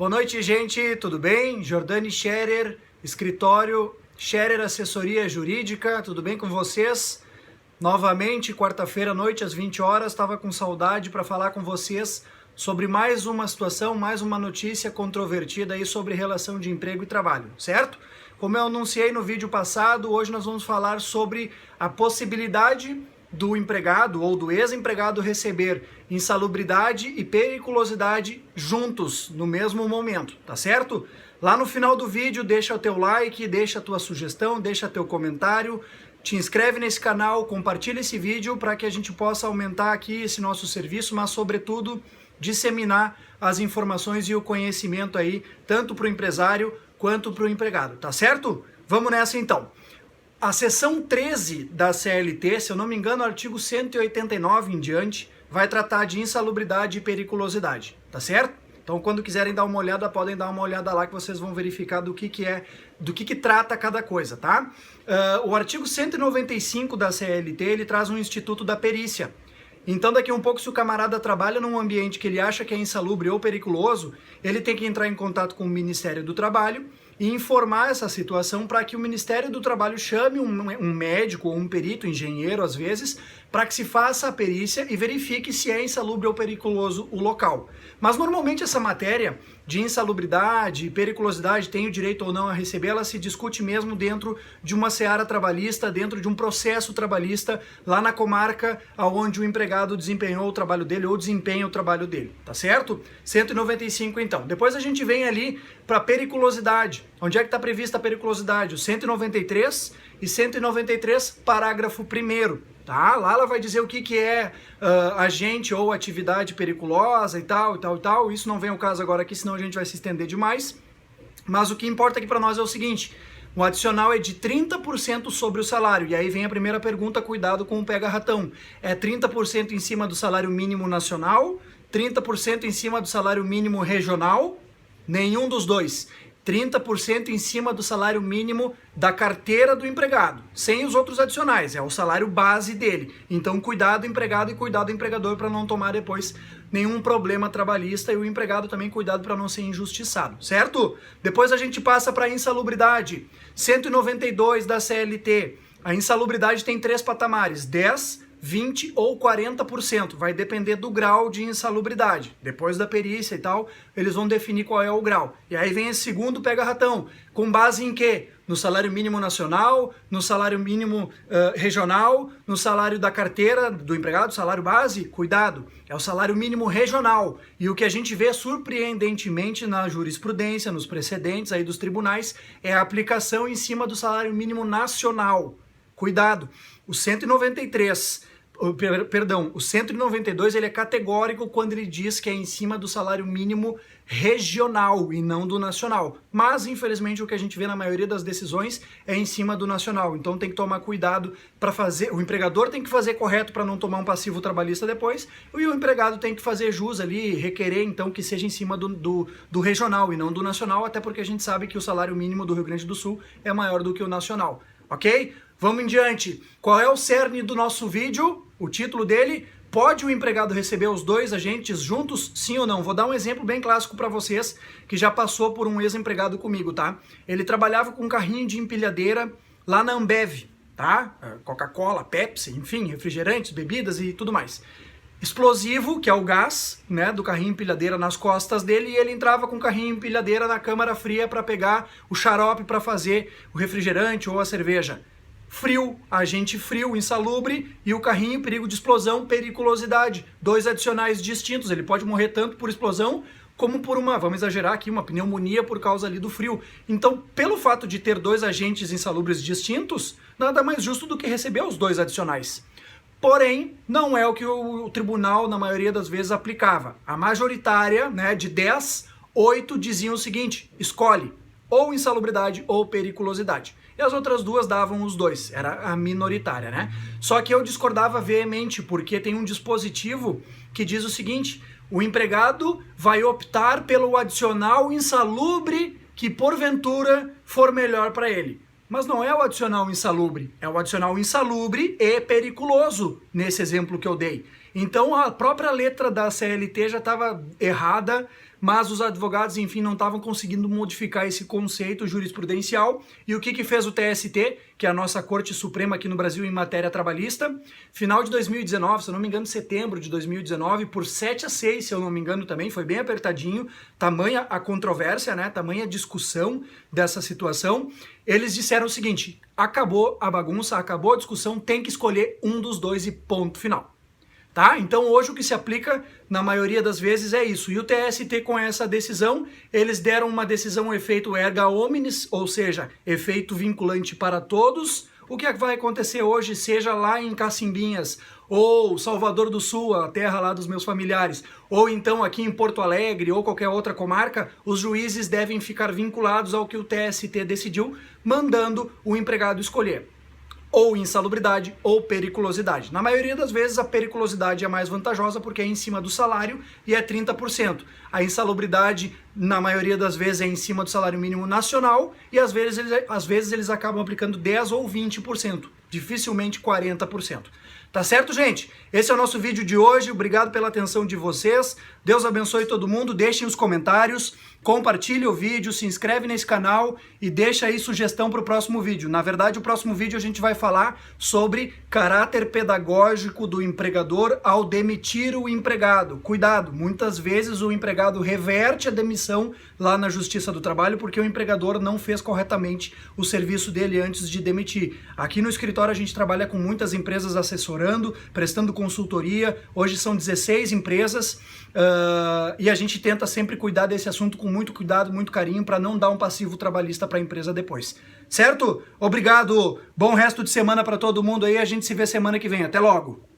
Boa noite, gente, tudo bem? Jordani Scherer, escritório Scherer Assessoria Jurídica, tudo bem com vocês? Novamente, quarta-feira à noite, às 20 horas, estava com saudade para falar com vocês sobre mais uma situação, mais uma notícia controvertida aí sobre relação de emprego e trabalho, certo? Como eu anunciei no vídeo passado, hoje nós vamos falar sobre a possibilidade do empregado ou do ex-empregado receber insalubridade e periculosidade juntos no mesmo momento, tá certo? Lá no final do vídeo deixa o teu like, deixa a tua sugestão, deixa teu comentário, te inscreve nesse canal, compartilha esse vídeo para que a gente possa aumentar aqui esse nosso serviço, mas sobretudo disseminar as informações e o conhecimento aí, tanto para o empresário quanto para o empregado, tá certo? Vamos nessa então. A seção 13 da CLT, se eu não me engano, o artigo 189 em diante, vai tratar de insalubridade e periculosidade, tá certo? Então, quando quiserem dar uma olhada, podem dar uma olhada lá que vocês vão verificar do que trata cada coisa, tá? O artigo 195 da CLT, ele traz um instituto da perícia. Então, daqui a um pouco, se o camarada trabalha num ambiente que ele acha que é insalubre ou periculoso, ele tem que entrar em contato com o Ministério do Trabalho e informar essa situação para que o Ministério do Trabalho chame um médico ou um perito, engenheiro às vezes, para que se faça a perícia e verifique se é insalubre ou periculoso o local. Mas normalmente essa matéria de insalubridade e periculosidade, tem o direito ou não a receber, ela se discute mesmo dentro de uma seara trabalhista, dentro de um processo trabalhista, lá na comarca onde o empregado desempenhou o trabalho dele ou desempenha o trabalho dele, tá certo? 195 então. Depois a gente vem ali para periculosidade. Onde é que está prevista a periculosidade? O 193 e 193, parágrafo 1º. Tá? Lá ela vai dizer o que é agente ou atividade periculosa e tal, e tal, e tal. Isso não vem ao caso agora aqui, senão a gente vai se estender demais. Mas o que importa aqui para nós é o seguinte: o adicional é de 30% sobre o salário. E aí vem a primeira pergunta, cuidado com o pega-ratão. É 30% em cima do salário mínimo nacional, 30% em cima do salário mínimo regional, nenhum dos dois. 30% em cima do salário mínimo da carteira do empregado, sem os outros adicionais, é o salário base dele. Então cuidado empregado e cuidado empregador para não tomar depois nenhum problema trabalhista, e o empregado também cuidado para não ser injustiçado, certo? Depois a gente passa para a insalubridade, 192 da CLT. A insalubridade tem 3 patamares, 10%, 20% ou 40%, vai depender do grau de insalubridade. Depois da perícia e tal, eles vão definir qual é o grau. E aí vem esse segundo pega-ratão, com base em quê? No salário mínimo nacional, no salário mínimo regional, no salário da carteira do empregado, salário base, cuidado, é o salário mínimo regional. E o que a gente vê surpreendentemente na jurisprudência, nos precedentes aí dos tribunais, é a aplicação em cima do salário mínimo nacional. Cuidado, o 193... Perdão, o 192 ele é categórico quando ele diz que é em cima do salário mínimo regional e não do nacional. Mas, infelizmente, o que a gente vê na maioria das decisões é em cima do nacional. Então tem que tomar cuidado para fazer... O empregador tem que fazer correto para não tomar um passivo trabalhista depois, e o empregado tem que fazer jus ali, requerer então que seja em cima do regional e não do nacional, até porque a gente sabe que o salário mínimo do Rio Grande do Sul é maior do que o nacional. Ok? Vamos em diante. Qual é o cerne do nosso vídeo? O título dele: pode o empregado receber os dois agentes juntos? Sim ou não? Vou dar um exemplo bem clássico para vocês, que já passou por um ex-empregado comigo, tá? Ele trabalhava com um carrinho de empilhadeira lá na Ambev, tá? Coca-Cola, Pepsi, enfim, refrigerantes, bebidas e tudo mais. Explosivo, que é o gás, né, do carrinho empilhadeira nas costas dele, e ele entrava com o carrinho empilhadeira na câmara fria para pegar o xarope para fazer o refrigerante ou a cerveja. Frio, agente frio, insalubre, e o carrinho em perigo de explosão, periculosidade. 2 adicionais distintos. Ele pode morrer tanto por explosão como por vamos exagerar aqui, uma pneumonia por causa ali do frio. Então, pelo fato de ter 2 agentes insalubres distintos, nada mais justo do que receber os 2 adicionais. Porém, não é o que o tribunal, na maioria das vezes, aplicava. A majoritária, né, de 10, 8 diziam o seguinte: escolhe ou insalubridade ou periculosidade. E as outras 2 davam os 2, era a minoritária, né? Só que eu discordava veemente, porque tem um dispositivo que diz o seguinte: o empregado vai optar pelo adicional insalubre que porventura for melhor para ele. Mas não é o adicional insalubre, é o adicional insalubre e periculoso, nesse exemplo que eu dei. Então a própria letra da CLT já estava errada, mas os advogados, enfim, não estavam conseguindo modificar esse conceito jurisprudencial. E o que fez o TST, que é a nossa Corte Suprema aqui no Brasil em matéria trabalhista? Final de 2019, se eu não me engano, setembro de 2019, por 7-6, se eu não me engano também, foi bem apertadinho, tamanha a controvérsia, né, tamanha a discussão dessa situação. Eles disseram o seguinte: acabou a bagunça, acabou a discussão, tem que escolher um dos dois e ponto final. Tá? Então hoje o que se aplica na maioria das vezes é isso. E o TST, com essa decisão, eles deram uma decisão efeito erga omnes, ou seja, efeito vinculante para todos. O que vai acontecer hoje, seja lá em Cacimbinhas, ou Salvador do Sul, a terra lá dos meus familiares, ou então aqui em Porto Alegre, ou qualquer outra comarca, os juízes devem ficar vinculados ao que o TST decidiu, mandando o empregado escolher ou insalubridade ou periculosidade. Na maioria das vezes a periculosidade é mais vantajosa porque é em cima do salário e é 30%. A insalubridade, na maioria das vezes, é em cima do salário mínimo nacional e às vezes eles acabam aplicando 10% ou 20%, dificilmente 40%. Tá certo, gente? Esse é o nosso vídeo de hoje. Obrigado pela atenção de vocês. Deus abençoe todo mundo. Deixem os comentários, compartilhe o vídeo, se inscreve nesse canal e deixa aí sugestão para o próximo vídeo. Na verdade, o próximo vídeo a gente vai falar sobre caráter pedagógico do empregador ao demitir o empregado. Cuidado, muitas vezes o empregado reverte a demissão lá na Justiça do Trabalho porque o empregador não fez corretamente o serviço dele antes de demitir. Aqui no escritório a gente trabalha com muitas empresas assessorando, prestando consultoria. Hoje são 16 empresas e a gente tenta sempre cuidar desse assunto com muito cuidado, muito carinho, para não dar um passivo trabalhista para a empresa depois. Certo? Obrigado, bom resto de semana para todo mundo aí, a gente se vê semana que vem. Até logo!